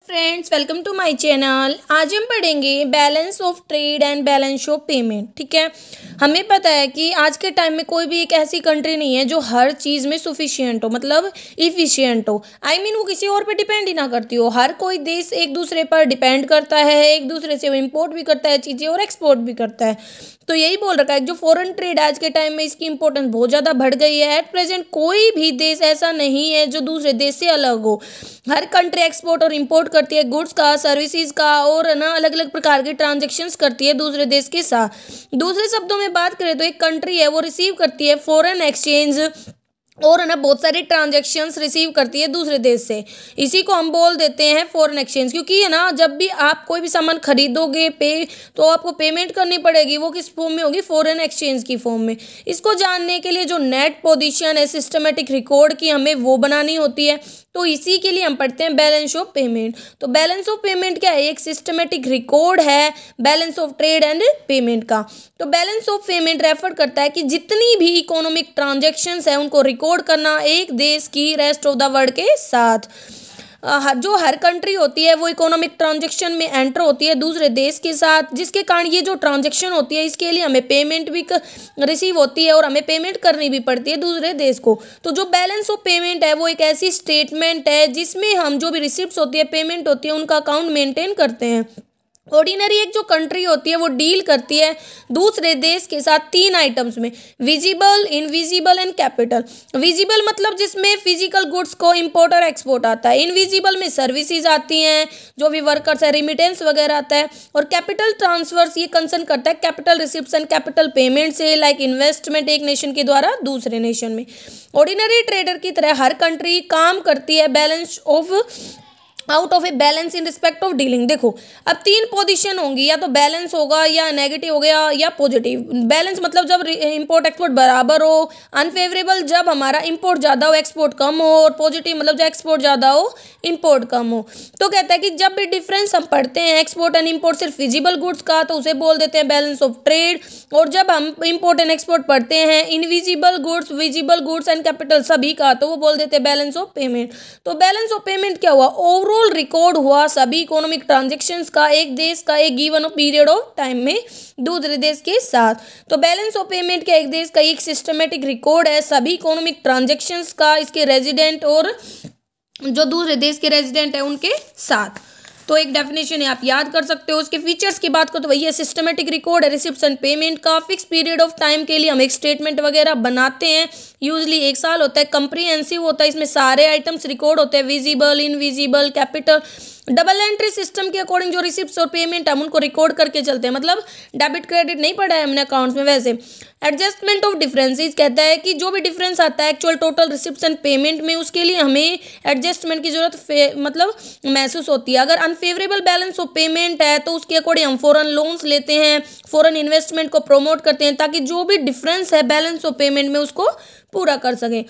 Friends, welcome to my channel. आज हम पढ़ेंगे balance of trade and balance of payment. ठीक है, हमें पता है कि आज के टाइम में कोई भी एक ऐसी कंट्री नहीं है जो हर चीज़ में सफिशिएंट हो, मतलब इफ़िशिएंट हो। वो किसी और पे डिपेंड ही ना करती हो। हर कोई देश एक दूसरे पर डिपेंड करता है, एक दूसरे से वो इम्पोर्ट भी करता है चीज़ें और एक्सपोर्ट भी करता है। तो यही बोल रखा है जो फॉरेन ट्रेड आज के टाइम में इसकी इंपॉर्टेंस बहुत ज़्यादा बढ़ गई है। एट प्रेजेंट कोई भी देश ऐसा नहीं है जो दूसरे देश से अलग हो। हर कंट्री एक्सपोर्ट और इंपोर्ट करती है गुड्स का, सर्विसेज का, और ना अलग अलग प्रकार के ट्रांजेक्शन्स करती है दूसरे देश के साथ। दूसरे शब्दों में बात करें तो एक कंट्री है वो रिसीव करती है फॉरेन एक्सचेंज और ना बहुत सारी ट्रांजैक्शंस रिसीव करती है दूसरे देश से। इसी को हम बोल देते हैं फॉरेन एक्सचेंज। क्योंकि है ना, जब भी आप कोई भी सामान खरीदोगे तो आपको पेमेंट करनी पड़ेगी, वो किस फॉर्म में होगी? फॉरेन एक्सचेंज की फॉर्म में। इसको जानने के लिए जो नेट पोजीशन है सिस्टमेटिक रिकॉर्ड की, हमें वो बनानी होती है। तो इसी के लिए हम पढ़ते हैं बैलेंस ऑफ पेमेंट। तो बैलेंस ऑफ पेमेंट क्या है? एक सिस्टमेटिक रिकॉर्ड है balance of trade and payment का। तो बैलेंस ऑफ पेमेंट रेफर करता है कि जितनी भी इकोनॉमिक ट्रांजैक्शंस है उनको रिकॉर्ड करना एक देश की रेस्ट ऑफ द वर्ल्ड के साथ। जो हर कंट्री होती है वो इकोनॉमिक ट्रांजैक्शन में एंटर होती है दूसरे देश के साथ, जिसके कारण ये जो ट्रांजैक्शन होती है इसके लिए हमें पेमेंट भी रिसीव होती है और हमें पेमेंट करनी भी पड़ती है दूसरे देश को। तो जो बैलेंस ऑफ पेमेंट है वो एक ऐसी स्टेटमेंट है जिसमें हम जो भी रिसिप्ट्स होती है, पेमेंट होती है, उनका अकाउंट मेंटेन करते हैं। ऑर्डिनरी एक जो कंट्री होती है वो डील करती है दूसरे देश के साथ तीन आइटम्स में: visible, invisible and capital. Visible मतलब जिसमें फिजिकल गुड्स को इंपोर्ट और एक्सपोर्ट आता है। इनविजिबल में सर्विसेज आती हैं, जो भी वर्कर्स है, रिमिटेंस वगैरह आता है। और कैपिटल ट्रांसफर्स ये कंसर्न करता है capital receipts and capital payment से, लाइक इन्वेस्टमेंट एक नेशन के द्वारा दूसरे नेशन में। ऑर्डिनरी ट्रेडर की तरह हर कंट्री काम करती है balance of out of a balance in respect of dealing. देखो, अब तीन पोजीशन होंगी, या तो बैलेंस होगा, या नेगेटिव हो गया, या पॉजिटिव। बैलेंस मतलब जब इंपोर्ट एक्सपोर्ट बराबर हो। अनफेवरेबल जब हमारा इंपोर्ट ज़्यादा हो, एक्सपोर्ट कम हो। और पॉजिटिव मतलब जब एक्सपोर्ट ज़्यादा हो, इंपोर्ट कम हो। तो कहता है कि जब भी डिफरेंस हम पढ़ते हैं एक्सपोर्ट एंड इंपोर्ट सिर्फ फिजिबल गुड्स का, तो उसे बोल देते हैं बैलेंस ऑफ ट्रेड। और जब हम इंपोर्ट एंड एक्सपोर्ट पढ़ते हैं invisible goods, visible goods and capital सभी का, तो वो बोल देते हैं बैलेंस ऑफ पेमेंट। तो बैलेंस ऑफ पेमेंट क्या हुआ? ओवरऑल रिकॉर्ड हुआ सभी इकोनॉमिक ट्रांजैक्शंस का एक देश का एक गिवन पीरियड ऑफ टाइम में दूसरे देश के साथ। तो बैलेंस ऑफ पेमेंट का एक देश का एक सिस्टमेटिक रिकॉर्ड है सभी इकोनॉमिक ट्रांजैक्शंस का, इसके रेजिडेंट और जो दूसरे देश के रेजिडेंट है उनके साथ। तो एक डेफिनेशन है, आप याद कर सकते हो। उसके फीचर्स की बात करो तो वही है, सिस्टमेटिक रिकॉर्ड है रिसिप्ट्स एंड पेमेंट का। फिक्स पीरियड ऑफ टाइम के लिए हम एक स्टेटमेंट वगैरह बनाते हैं, यूजली एक साल होता है। कंप्रीहेंसिव होता है, इसमें सारे आइटम्स रिकॉर्ड होते हैं, visible, invisible, capital. Double entry system के अकॉर्डिंग जो रिसिप्ट्स और पेमेंट हम उनको रिकॉर्ड करके चलते हैं, मतलब डेबिट क्रेडिट नहीं पड़ा है हमने अकाउंट्स में। वैसे एडजस्टमेंट ऑफ डिफरेंसेस कहता है कि जो भी डिफरेंस आता है actual total receipts and payment में, उसके लिए हमें एडजस्टमेंट की जरूरत मतलब महसूस होती है। अगर अनफेवरेबल बैलेंस ऑफ पेमेंट है तो उसके अकॉर्डिंग हम फॉरेन लोन्स लेते हैं, फॉरेन इन्वेस्टमेंट को प्रमोट करते हैं, ताकि जो भी डिफरेंस है बैलेंस ऑफ पेमेंट में उसको पूरा कर सकें।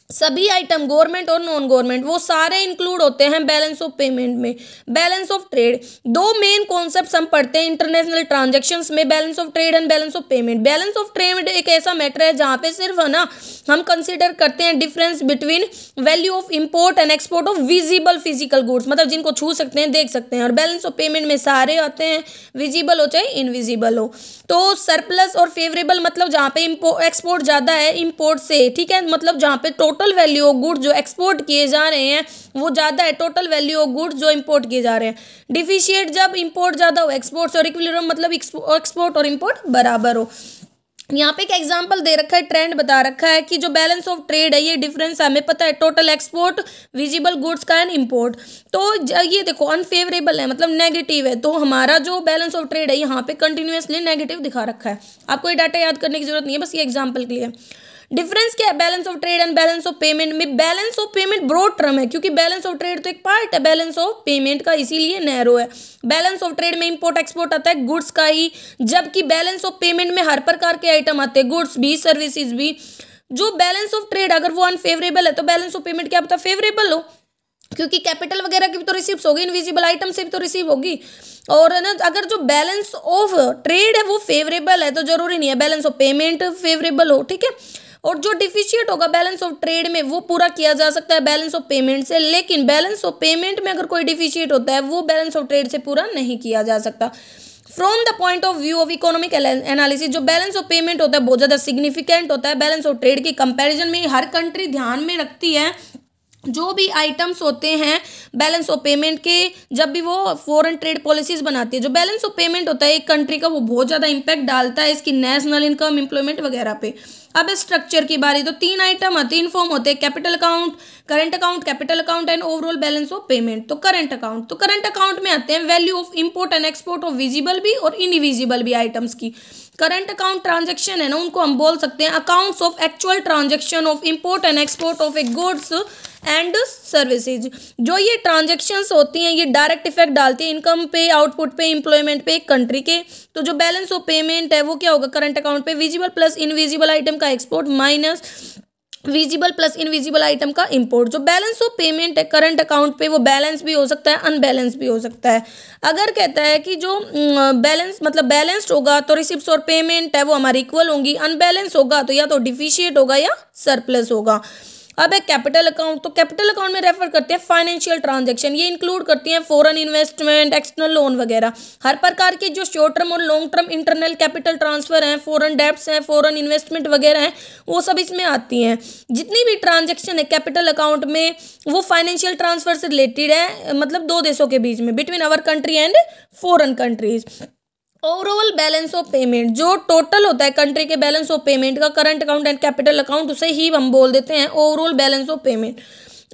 सभी आइटम गवर्नमेंट और नॉन गवर्नमेंट वो सारे इंक्लूड होते हैं बैलेंस ऑफ पेमेंट में। बैलेंस ऑफ ट्रेड, दो मेन कॉन्सेप्ट्स हम पढ़ते हैं इंटरनेशनल ट्रांजैक्शंस में, balance of trade and balance of payment. Balance of trade एक ऐसा मैटर है जहाँ पे सिर्फ है ना हम कंसीडर करते हैं difference between value of import and export of visible physical goods, मतलब जिनको छू सकते हैं, देख सकते हैं। और बैलेंस ऑफ पेमेंट में सारे आते हैं, विजिबल हो चाहे इनविजिबल हो। तो सरप्लस और फेवरेबल मतलब जहाँ पे एक्सपोर्ट ज़्यादा है इंपोर्ट से, ठीक है, मतलब जहाँ पे टोटल वैल्यू ऑफ गुड्स जो एक्सपोर्ट किए जा रहे हैं वो ज्यादा है टोटल वैल्यू ऑफ गुड्स जो इंपोर्ट किए जा रहे हैं। डिफिशिएट जब इंपोर्ट ज्यादा हो एक्सपोर्ट, और इक्विलिब्रियम मतलब एक्सपोर्ट और इंपोर्ट बराबर हो। यहाँ पे एक एग्जांपल दे रखा है, ट्रेंड बता रखा है कि जो बैलेंस ऑफ ट्रेड है ये डिफरेंस हमें पता है टोटल एक्सपोर्ट विजिबल गुड्स का एंड इंपोर्ट। तो ये देखो अनफेवरेबल है, मतलब नेगेटिव है। तो हमारा जो बैलेंस ऑफ ट्रेड है यहाँ पे कंटिन्यूअसली नेगेटिव दिखा रखा है। आपको ये डाटा याद करने की जरूरत नहीं है, बस ये एग्जाम्पल के लिए। डिफरेंस क्या है balance of trade and balance of payment में? Balance of payment broad term है, क्योंकि बैलेंस ऑफ ट्रेड तो एक पार्ट है बैलेंस ऑफ पेमेंट का, इसीलिए नैरो है। बैलेंस ऑफ ट्रेड में इंपोर्ट एक्सपोर्ट आता है गुड्स का ही, जबकि बैलेंस ऑफ पेमेंट में हर प्रकार के आइटम आते हैं, गुड्स भी सर्विसेज भी। जो बैलेंस ऑफ ट्रेड अगर वो अनफेवरेबल है तो बैलेंस ऑफ पेमेंट क्या पता फेवरेबल हो, क्योंकि कैपिटल वगैरह की भी तो रिसीव्स होगी, इनविजिबल आइटम से भी तो रिसीव होगी। और ना अगर जो बैलेंस ऑफ ट्रेड है वो फेवरेबल है तो जरूरी नहीं है बैलेंस ऑफ पेमेंट फेवरेबल हो, ठीक है। और जो डिफिशिएट होगा बैलेंस ऑफ ट्रेड में वो पूरा किया जा सकता है बैलेंस ऑफ पेमेंट से, लेकिन बैलेंस ऑफ पेमेंट में अगर कोई डिफिशिएट होता है वो बैलेंस ऑफ ट्रेड से पूरा नहीं किया जा सकता। From the point of view of economic analysis, जो बैलेंस ऑफ पेमेंट होता है बहुत ज़्यादा सिग्निफिकेंट होता है बैलेंस ऑफ ट्रेड की कंपैरिजन में। हर कंट्री ध्यान में रखती है जो भी आइटम्स होते हैं बैलेंस ऑफ पेमेंट के, जब भी वो फॉरेन ट्रेड पॉलिसीज बनाती है। जो बैलेंस ऑफ पेमेंट होता है एक कंट्री का, वो बहुत ज़्यादा इंपैक्ट डालता है इसकी नेशनल इनकम, एम्प्लॉयमेंट वगैरह पे। अब स्ट्रक्चर की बारी, तो 3 आइटम आते हैं, 3 फॉर्म होते हैं, capital account, current account, capital account and overall balance of payment. तो करंट अकाउंट में आते हैं value of import and export of visible भी और इनविजिबल भी आइटम्स की। करंट अकाउंट ट्रांजैक्शन है ना, उनको हम बोल सकते हैं accounts of actual transaction of import and export of A goods and services. जो ये ट्रांजैक्शंस होती हैं ये डायरेक्ट इफेक्ट डालती है इनकम पे, आउटपुट पे, एम्प्लॉयमेंट पे एक कंट्री के। तो जो बैलेंस ऑफ पेमेंट है वो क्या होगा करंट अकाउंट पे, विजिबल प्लस इनविजिबल आइटम का export minus visible plus invisible item का इंपोर्ट। जो बैलेंस ऑफ पेमेंट है करंट अकाउंट पे वो बैलेंस भी हो सकता है, अनबैलेंस भी हो सकता है। अगर कहता है कि जो बैलेंस मतलब बैलेंस्ड होगा तो रिसिप्ट्स और पेमेंट है वो हमारी इक्वल होंगी, अनबैलेंस होगा तो या तो डिफिशिएट होगा या सरप्लस होगा। अब है कैपिटल अकाउंट, तो कैपिटल अकाउंट में रेफर करते हैं फाइनेंशियल ट्रांजैक्शन, ये इंक्लूड करती हैं फॉरेन इन्वेस्टमेंट, एक्सटर्नल लोन वगैरह। हर प्रकार के जो शॉर्ट टर्म और long term internal capital transfer हैं, फॉरेन डेब्ट्स हैं, फॉरेन इन्वेस्टमेंट वगैरह हैं, वो सब इसमें आती हैं। जितनी भी ट्रांजैक्शन है कैपिटल अकाउंट में वो फाइनेंशियल ट्रांसफर से रिलेटेड है, मतलब 2 देशों के बीच में, between our country and foreign countries. Overall balance of payment, जो टोटल होता है कंट्री के बैलेंस ऑफ पेमेंट का, current account and capital account, उसे ही हम बोल देते हैं ओवरऑल बैलेंस ऑफ पेमेंट।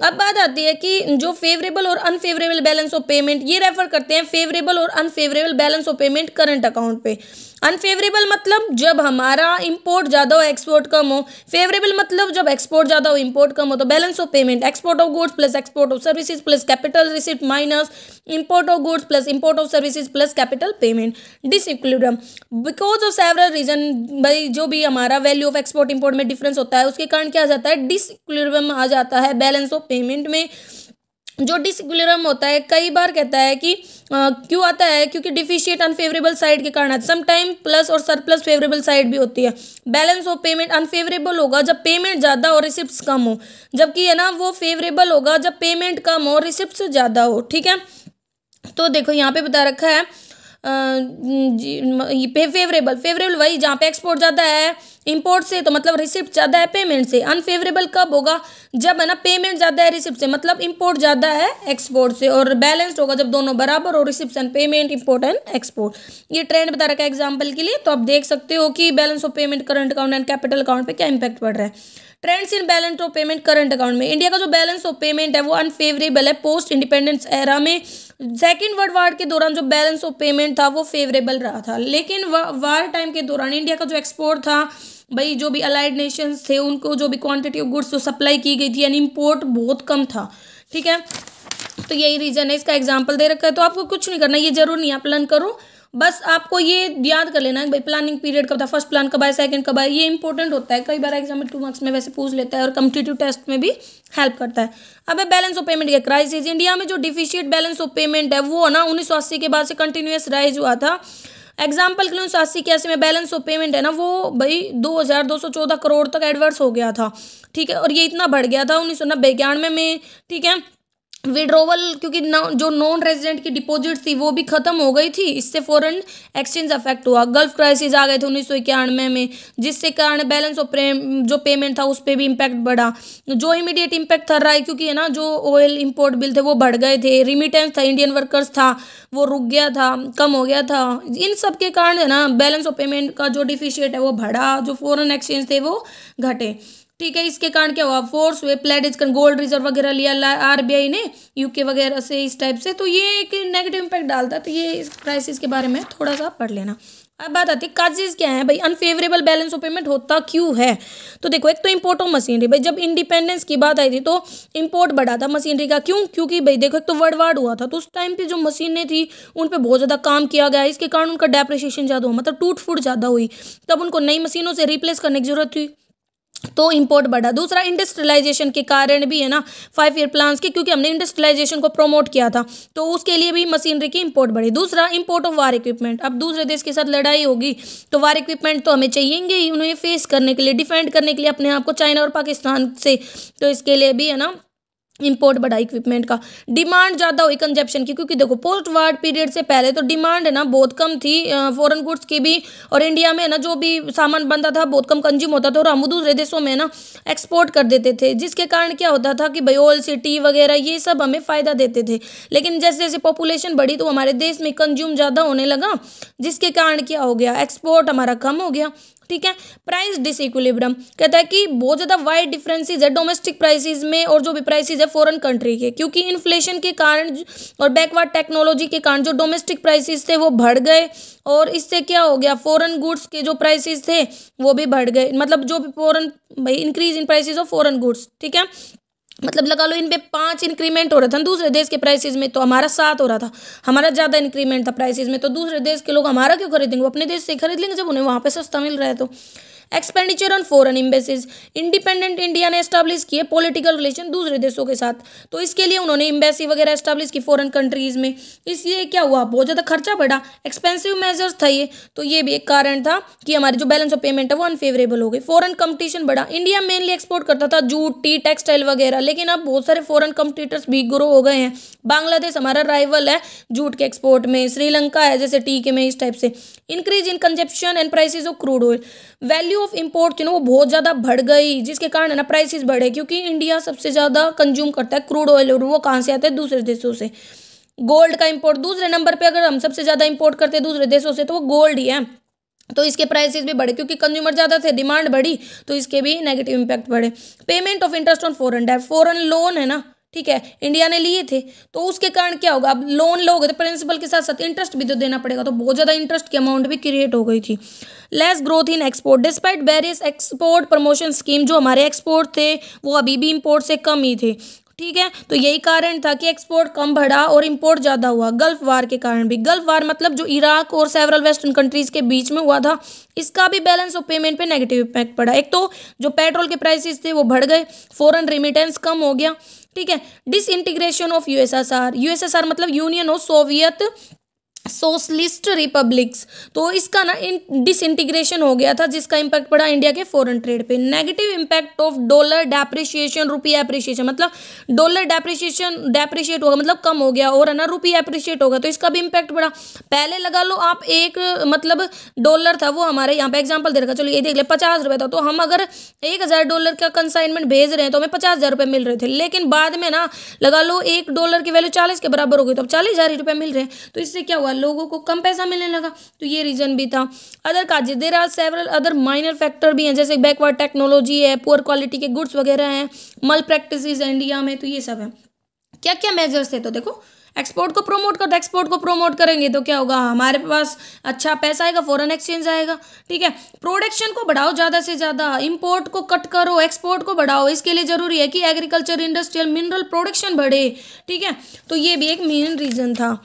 अब बात आती है कि जो फेवरेबल और अनफेवरेबल बैलेंस ऑफ पेमेंट, ये रेफर करते हैं फेवरेबल और unfavourable balance of payment current account पे। अनफेवरेबल मतलब जब हमारा इंपोर्ट ज़्यादा हो एक्सपोर्ट कम हो, फेवरेबल मतलब जब एक्सपोर्ट ज़्यादा हो इंपोर्ट कम हो। तो balance of payment export of goods plus export of services plus capital receipt minus import of goods plus import of services plus capital payment. Disequilibrium because of several reason, भाई जो भी हमारा value of export import में difference होता है उसके कारण क्या आ जाता है डिसइक्विलिब्रियम आ जाता है बैलेंस ऑफ पेमेंट में। जो डिसइक्विलिब्रियम होता है कई बार कहता है कि क्यों आता है, क्योंकि डिफिशिएट अनफेवरेबल साइड के कारण सम टाइम प्लस और सरप्लस फेवरेबल साइड भी होती है। बैलेंस ऑफ पेमेंट अनफेवरेबल होगा जब पेमेंट ज़्यादा और रिसिप्ट्स कम हो, जबकि है ना वो फेवरेबल होगा जब पेमेंट कम हो रिसिप्ट्स ज़्यादा हो। ठीक है, तो देखो यहाँ पे बता रखा है फेवरेबल वही जहाँ पे एक्सपोर्ट ज़्यादा है इंपोर्ट से, तो मतलब रिसिप्ट ज़्यादा है पेमेंट से। अनफेवरेबल कब होगा, जब है ना पेमेंट ज़्यादा है रिसिप्ट से, मतलब इंपोर्ट ज़्यादा है एक्सपोर्ट से। और बैलेंस्ड होगा जब दोनों बराबर हो, receipt and payment, import and export. ये ट्रेंड बता रखा है एग्जाम्पल के लिए, तो आप देख सकते हो कि balance of payment current account and capital account पे क्या इंपैक्ट पड़ रहा है। Trends in balance of payment current account में, इंडिया का जो बैलेंस ऑफ पेमेंट है वो अनफेवरेबल है पोस्ट इंडिपेंडेंस एरा में। सेकेंड वर्ल्ड वार के दौरान जो बैलेंस ऑफ पेमेंट था वो फेवरेबल रहा था, लेकिन वार टाइम के दौरान इंडिया का जो एक्सपोर्ट था, भाई जो भी अलाइड नेशंस थे उनको जो भी क्वांटिटी ऑफ गुड्स जो सप्लाई की गई थी यानी इंपोर्ट बहुत कम था। ठीक है, तो यही रीज़न है, इसका एग्जाम्पल दे रखा है। तो आपको कुछ नहीं करना, ये जरूर नहीं आप प्लान करो, बस आपको ये याद कर लेना है भाई प्लानिंग पीरियड कब था, फर्स्ट प्लान कब आया, सेकंड कब आया, ये इंपॉर्टेंट होता है। कई बार एग्जाम में 2 मार्क्स में वैसे पूछ लेता है और कॉम्पिटिटिव टेस्ट में भी हेल्प करता है। अब है बैलेंस ऑफ पेमेंट के क्राइसिस। इंडिया में जो डिफिशिएट बैलेंस ऑफ पेमेंट है वो ना 1980 के बाद से कंटिन्यूस राइज हुआ था। एग्जाम्पल के लिए 1980 में बैलेंस ऑफ पेमेंट है ना वो भाई 2214 करोड़ तक एडवर्स हो गया था। ठीक है, और ये इतना बढ़ गया था 1990-91 में। ठीक है, विड्रोवल क्योंकि जो नॉन रेजिडेंट की डिपॉजिट थी वो भी खत्म हो गई थी, इससे फॉरेन एक्सचेंज अफेक्ट हुआ। गल्फ क्राइसिस आ गए थे 1991 में, जिससे कारण बैलेंस ऑफ जो पेमेंट था उस पर भी इम्पैक्ट बढ़ा। जो इमीडिएट इम्पैक्ट था रहा है क्योंकि है ना जो ऑयल इंपोर्ट बिल थे वो बढ़ गए थे, रिमिटेंस था इंडियन वर्कर्स था वो रुक गया था, कम हो गया था। इन सब के कारण है ना बैलेंस ऑफ पेमेंट का जो डिफिशिएट है वो बढ़ा, जो फॉरेन एक्सचेंज थे वो घटे। ठीक है, इसके कारण क्या हुआ, फोर्स हुए प्लेडेज गोल्ड रिजर्व वगैरह लिया आरबीआई ने यूके वगैरह से, इस टाइप से। तो ये एक नेगेटिव इम्पैक्ट डालता है, तो ये इस क्राइसिस के बारे में थोड़ा सा पढ़ लेना। अब बात आती है काजेज क्या है भाई, अनफेवरेबल बैलेंस ऑफ पेमेंट होता क्यों है। तो देखो एक तो इम्पोर्ट ऑफ मशीनरी, भाई जब इंडिपेंडेंस की बात आई थी तो इम्पोर्ट बढ़ा था मशीनरी का। क्यों, क्योंकि भाई देखो एक तो वर्ल्ड वार हुआ था तो उस टाइम पे जो मशीनें थी उन पे बहुत ज़्यादा काम किया गया, इसके कारण उनका डेप्रिसिएशन ज़्यादा हुआ, मतलब टूट फूट ज़्यादा हुई, तब उनको नई मशीनों से रिप्लेस करने की जरूरत हुई। तो इंपोर्ट बढ़ा। दूसरा इंडस्ट्रियलाइजेशन के कारण भी है ना, 5 ईयर प्लान्स के, क्योंकि हमने इंडस्ट्रियलाइजेशन को प्रमोट किया था तो उसके लिए भी मशीनरी की इंपोर्ट बढ़ी। दूसरा इंपोर्ट ऑफ वार इक्विपमेंट, अब दूसरे देश के साथ लड़ाई होगी तो वार इक्विपमेंट तो हमें चाहिएंगे ही उन्हें फेस करने के लिए, डिफेंड करने के लिए अपने आप को चाइना और पाकिस्तान से, तो इसके लिए भी है ना इंपोर्ट बढ़ा इक्विपमेंट का। डिमांड ज़्यादा हुई कंजप्शन की, क्योंकि देखो पोस्ट वार पीरियड से पहले तो डिमांड है ना बहुत कम थी फॉरेन गुड्स की भी, और इंडिया में ना जो भी सामान बनता था बहुत कम कंज्यूम होता था और हम दूसरे देशों में ना एक्सपोर्ट कर देते थे, जिसके कारण क्या होता था कि भाई ऑयल सिटी वगैरह ये सब हमें फ़ायदा देते थे। लेकिन जैसे जैसे पॉपुलेशन बढ़ी तो हमारे देश में कंज्यूम ज़्यादा होने लगा, जिसके कारण क्या हो गया, एक्सपोर्ट हमारा कम हो गया। ठीक है। प्राइस डिसइक्विलिब्रियम कहता है कि बहुत ज़्यादा वाइड डिफरेंसेस है डोमेस्टिक प्राइसेस में और जो भी प्राइसेस है फॉरेन कंट्री के, क्योंकि इन्फ्लेशन के कारण और बैकवर्ड टेक्नोलॉजी के कारण जो डोमेस्टिक प्राइसेस थे वो बढ़ गए, और इससे क्या हो गया, फॉरेन गुड्स के जो प्राइसेस थे वो भी बढ़ गए, मतलब जो भी फॉरेन भाई increase in prices of foreign goods. ठीक है, मतलब लगा लो इन पे 5 इंक्रीमेंट हो रहा था दूसरे देश के प्राइसेस में, तो हमारा 7 हो रहा था, हमारा ज़्यादा इंक्रीमेंट था प्राइसेस में, तो दूसरे देश के लोग हमारा क्यों खरीदेंगे, वो अपने देश से खरीद लेंगे जब उन्हें वहाँ पे सस्ता मिल रहा है। तो expenditure on foreign embassies, independent India ने एस्टैब्लिश किए पॉलिटिकल रिलेशन दूसरे देशों के साथ, तो इसके लिए उन्होंने एम्बेसी वगैरह एस्टैब्लिश की फॉरेन कंट्रीज़ में, इसलिए क्या हुआ, बहुत ज़्यादा खर्चा बढ़ा, एक्सपेंसिव मेजर्स था ये, तो ये भी एक कारण था कि हमारी जो बैलेंस ऑफ पेमेंट है वो अनफेवरेबल हो गई। फॉरेन कंपटीशन बढ़ा, इंडिया मेनली एक्सपोर्ट करता था जूट, टी, टेक्सटाइल वगैरह, लेकिन अब बहुत सारे फॉरेन कंपटीटर्स भी ग्रो हो गए हैं। बांग्लादेश हमारा राइवल है जूट के एक्सपोर्ट में, श्रीलंका है जैसे टी के में, इस टाइप से। Increase in consumption and prices of crude oil, value of import वो बहुत ज़्यादा बढ़ गई, जिसके कारण है ना प्राइसेस बढ़े, क्योंकि इंडिया सबसे ज़्यादा कंज्यूम करता है क्रूड ऑयल, और वो कहाँ से आता है, दूसरे देशों से। गोल्ड का इंपोर्ट दूसरे नंबर पे, अगर हम सबसे ज़्यादा इंपोर्ट करते हैं दूसरे देशों से तो वो गोल्ड ही है, तो इसके प्राइसेस भी बढ़े, क्योंकि कंज्यूमर ज़्यादा थे, डिमांड बढ़ी, तो इसके भी नेगेटिव इंपैक्ट बढ़े। Payment of interest on foreign debt, foreign loan है ना, ठीक है, इंडिया ने लिए थे, तो उसके कारण क्या होगा, अब लोन लोगे तो प्रिंसिपल के साथ साथ इंटरेस्ट भी तो देना पड़ेगा, तो बहुत ज़्यादा इंटरेस्ट की अमाउंट भी क्रिएट हो गई थी। Less growth in export despite various export promotion scheme, जो हमारे एक्सपोर्ट थे वो अभी भी इंपोर्ट से कम ही थे। ठीक है, तो यही कारण था कि एक्सपोर्ट कम बढ़ा और इंपोर्ट ज़्यादा हुआ। गल्फ वार के कारण भी, गल्फ वार मतलब जो इराक और सेवरल वेस्टर्न कंट्रीज़ के बीच में हुआ था, इसका भी बैलेंस ऑफ पेमेंट पे नेगेटिव इम्पैक्ट पड़ा। एक तो जो पेट्रोल के प्राइसेस थे वो बढ़ गए, फॉरेन रेमिटेंस कम हो गया। ठीक है, डिसइंटीग्रेशन ऑफ यूएसएसआर, यूएसएसआर मतलब union of Soviet socialist republics, तो इसका ना डिसइंटीग्रेशन हो गया था, जिसका इम्पैक्ट पड़ा इंडिया के फॉरेन ट्रेड पे। Negative impact of dollar depreciation, rupee appreciation, मतलब डॉलर डेप्रिशिएट होगा मतलब कम हो गया, और है ना रुपी एप्रिशिएट होगा, तो इसका भी इम्पैक्ट पड़ा। पहले लगा लो आप एक मतलब डॉलर था वो हमारे यहाँ पे एग्जाम्पल दे रखा, चलो ये देख ले 50 रुपये था, तो हम अगर 1000 डॉलर का कंसाइनमेंट भेज रहे हैं तो हमें 50,000 रुपये मिल रहे थे, लेकिन बाद में ना लगा लो $1 की वैल्यू 40 के बराबर हो गई, तो अब 40,000 रुपये मिल रहे हैं, तो इससे क्या हुआ, लोगों को कम पैसा मिलने लगा, तो ये रीजन भी था। Other causes, there are several other minor factor भी हैं, जैसे बैकवर्ड टेक्नोलॉजी है, पुअर क्वालिटी के गुड्स वगैरह हैं, मल प्रैक्टिसेस है इंडिया में, तो ये सब है। क्या क्या मेजर्स थे, तो देखो एक्सपोर्ट को प्रमोट कर, एक्सपोर्ट को प्रमोट करेंगे तो क्या होगा, हमारे पास अच्छा पैसा आएगा, फॉरेन एक्सचेंज आएगा। ठीक है, प्रोडक्शन को बढ़ाओ ज़्यादा से ज़्यादा, इंपोर्ट को कट करो, एक्सपोर्ट को बढ़ाओ, इसके लिए ज़रूरी है कि एग्रीकल्चर, इंडस्ट्रियल, मिनरल प्रोडक्शन बढ़े। ठीक है, तो ये भी एक मेन रीज़न था।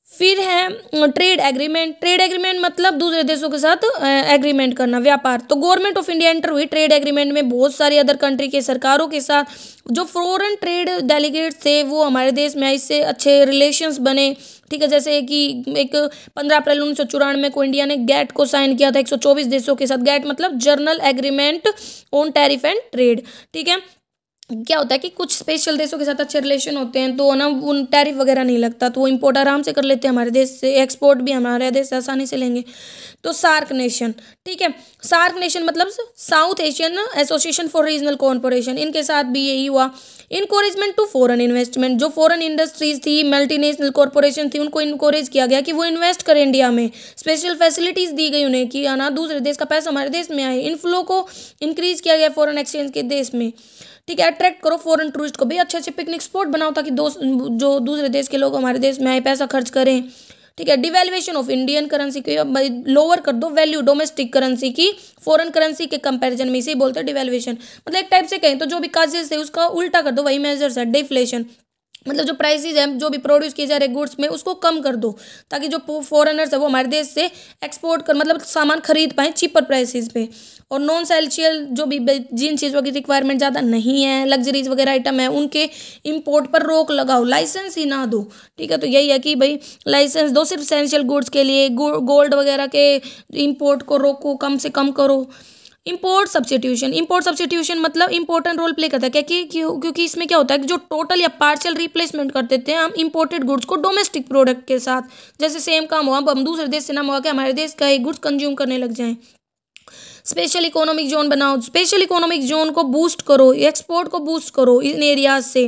फिर है ट्रेड एग्रीमेंट, ट्रेड एग्रीमेंट मतलब दूसरे देशों के साथ एग्रीमेंट करना, व्यापार। तो गवर्नमेंट ऑफ इंडिया एंटर हुई ट्रेड एग्रीमेंट में बहुत सारी अदर कंट्री के सरकारों के साथ। जो फॉरेन ट्रेड डेलीगेट्स थे वो हमारे देश में इससे अच्छे रिलेशंस बने। ठीक है, जैसे कि एक 15 अप्रैल 1994 को इंडिया ने गैट को साइन किया था 124 देशों के साथ। गैट मतलब journal agreement on tariff and trade. ठीक है, क्या होता है कि कुछ स्पेशल देशों के साथ अच्छे रिलेशन होते हैं तो ना उन टैरिफ वगैरह नहीं लगता, तो वो इंपोर्ट आराम से कर लेते हैं हमारे देश से, एक्सपोर्ट भी हमारे देश से आसानी से लेंगे। तो सार्क नेशन, ठीक है, सार्क नेशन मतलब south Asian association for regional cooperation, इनके साथ भी यही हुआ। इनकोरेजमेंट टू फॉरेन इन्वेस्टमेंट, जो फॉरेन इंडस्ट्रीज थी, मल्टीनेशनल कॉरपोरेशन थी, उनको इनकोरेज किया गया कि वो इन्वेस्ट करें इंडिया में। स्पेशल फैसिलिटीज़ दी गई उन्हें कि ना दूसरे देश का पैसा हमारे देश में आए। इनफ्लो को इंक्रीज किया गया फॉरेन एक्सचेंज के देश में। ठीक है, अट्रैक्ट करो फॉरेन टूरिस्ट को भी, अच्छे अच्छे पिकनिक स्पॉट बनाओ ताकि जो दूसरे देश के लोग हमारे देश में आए, पैसा खर्च करें। ठीक है, डिवैल्यूएशन ऑफ इंडियन करेंसी की लोअर कर दो वैल्यू डोमेस्टिक करेंसी की फॉरेन करेंसी के कंपैरिजन में, इसे बोलते हैं डिवैल्यूएशन। मतलब एक टाइप से कहें तो जो भी काजेज थे उसका उल्टा कर दो, वही मेजर्स है डिफ्लेशन। मतलब जो प्राइसेस है जो भी प्रोड्यूस किए जा रहे गुड्स में उसको कम कर दो, ताकि जो फॉरेनर्स है वो हमारे देश से एक्सपोर्ट कर मतलब सामान खरीद पाएँ चीपर प्राइसेस पे। और नॉन एसेंशियल जो भी जिन चीज़ों की रिक्वायरमेंट ज़्यादा नहीं है, लग्जरीज वगैरह आइटम है, उनके इंपोर्ट पर रोक लगाओ, लाइसेंस ही ना दो। ठीक है, तो यही है कि भाई लाइसेंस दो सिर्फ एसेंशियल गुड्स के लिए, गोल्ड वगैरह के इंपोर्ट को रोको, कम से कम करो। इंपोर्ट सब्स्टिट्यूशन मतलब इंपॉर्टेंट रोल प्ले करता है, क्या कि क्योंकि इसमें क्या होता है कि जो टोटल या पार्शियल रिप्लेसमेंट कर देते हैं हम इंपोर्टेड गुड्स को डोमेस्टिक प्रोडक्ट के साथ। जैसे सेम काम हुआ, अब हम दूसरे देश से ना मंगा के हमारे देश का ही गुड्स कंज्यूम करने लग जाएं। स्पेशल इकोनॉमिक जोन बनाओ, स्पेशल इकोनॉमिक जोन को बूस्ट करो, एक्सपोर्ट को बूस्ट करो इन एरियाज से।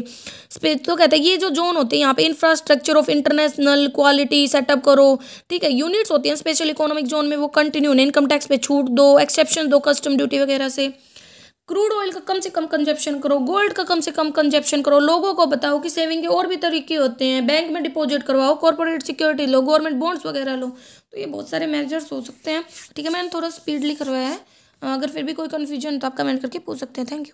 तो कहते हैं ये जो जोन होते हैं यहाँ पे infrastructure of international quality setup करो। ठीक है, यूनिट्स होती हैं स्पेशल इकोनॉमिक जोन में, वो कंटिन्यू इनकम टैक्स पे छूट दो, एक्सेप्शन दो कस्टम ड्यूटी वगैरह से। क्रूड ऑयल का कम से कम कंजप्शन करो, गोल्ड का कम से कम कंजप्शन करो, लोगों को बताओ कि सेविंग के और भी तरीके होते हैं, बैंक में डिपॉजिट करवाओ, कॉर्पोरेट सिक्योरिटी लो, गवर्नमेंट बॉन्ड्स वगैरह लो। तो ये बहुत सारे मेजर्स हो सकते हैं। ठीक है, मैंने थोड़ा स्पीडली करवाया है, अगर फिर भी कोई कन्फ्यूजन तो आप कमेंट करके पूछ सकते हैं। Thank you.